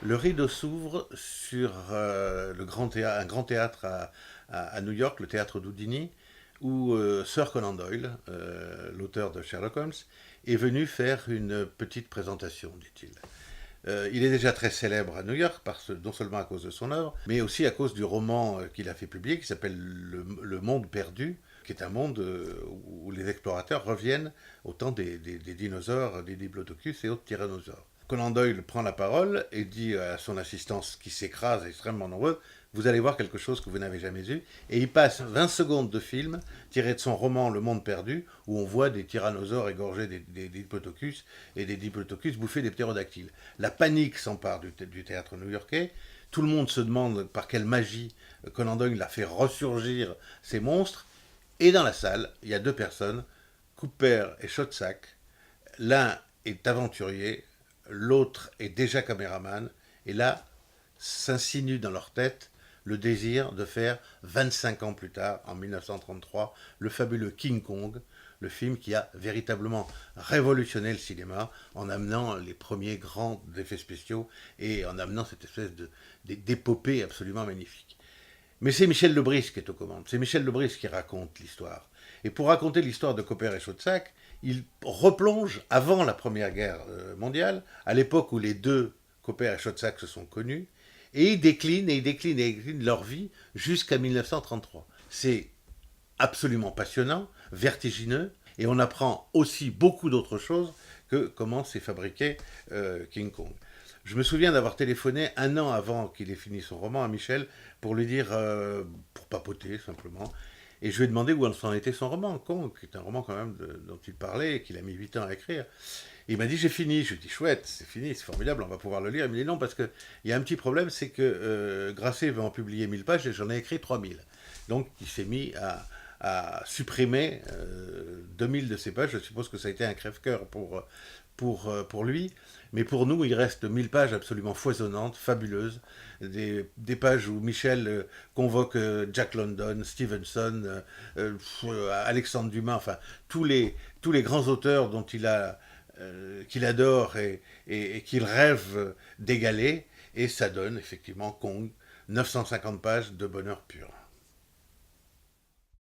Le rideau s'ouvre sur un grand théâtre à New York, le théâtre d'Houdini, où Sir Conan Doyle, l'auteur de Sherlock Holmes, est venu faire une petite présentation, dit-il. Il est déjà très célèbre à New York, non seulement à cause de son œuvre, mais aussi à cause du roman qu'il a fait publier, qui s'appelle Le Monde perdu, qui est un monde où les explorateurs reviennent au temps des dinosaures, des diplodocus et autres tyrannosaures. Conan Doyle prend la parole et dit à son assistance, qui s'écrase extrêmement nombreuse, vous allez voir quelque chose que vous n'avez jamais vu. Et il passe 20 secondes de film tiré de son roman Le Monde perdu, où on voit des tyrannosaures égorger des diplodocus et des diplodocus bouffer des ptérodactyles. La panique s'empare du théâtre new-yorkais. Tout le monde se demande par quelle magie Conan Doyle a fait ressurgir ces monstres. Et dans la salle, il y a deux personnes, Cooper et Schoedsack. L'un est aventurier, l'autre est déjà caméraman. Et là, s'insinue dans leur tête le désir de faire 25 ans plus tard, en 1933, le fabuleux King Kong, le film qui a véritablement révolutionné le cinéma en amenant les premiers grands effets spéciaux et en amenant cette espèce d'épopée absolument magnifique. Mais c'est Michel Lebris qui est aux commandes. C'est Michel Lebris qui raconte l'histoire. Et pour raconter l'histoire de Cooper et Schoedsack, il replonge avant la Première Guerre mondiale, à l'époque où les deux, Cooper et Schoedsack, se sont connus, et ils déclinent et ils déclinent et ils déclinent leur vie jusqu'à 1933. C'est absolument passionnant, vertigineux, et on apprend aussi beaucoup d'autres choses que comment s'est fabriqué King Kong. Je me souviens d'avoir téléphoné un an avant qu'il ait fini son roman à Michel pour lui dire, pour papoter simplement, et je lui ai demandé où en était son roman, Kong, qui est un roman quand même dont il parlait et qu'il a mis 8 ans à écrire. Et il m'a dit j'ai fini. Je lui ai dit chouette, c'est fini, c'est formidable, on va pouvoir le lire. Il m'a dit non, parce qu'il y a un petit problème, c'est que Grasset veut en publier 1000 pages et j'en ai écrit 3000. Donc il s'est mis à supprimer 2000 de ces pages. Je suppose que ça a été un crève-cœur pour lui. Mais pour nous, il reste 1000 pages absolument foisonnantes, fabuleuses. Des pages où Michel convoque Jack London, Stevenson, Alexandre Dumas, enfin tous les grands auteurs dont qu'il adore et qu'il rêve d'égaler. Et ça donne effectivement Kong, 950 pages de bonheur pur.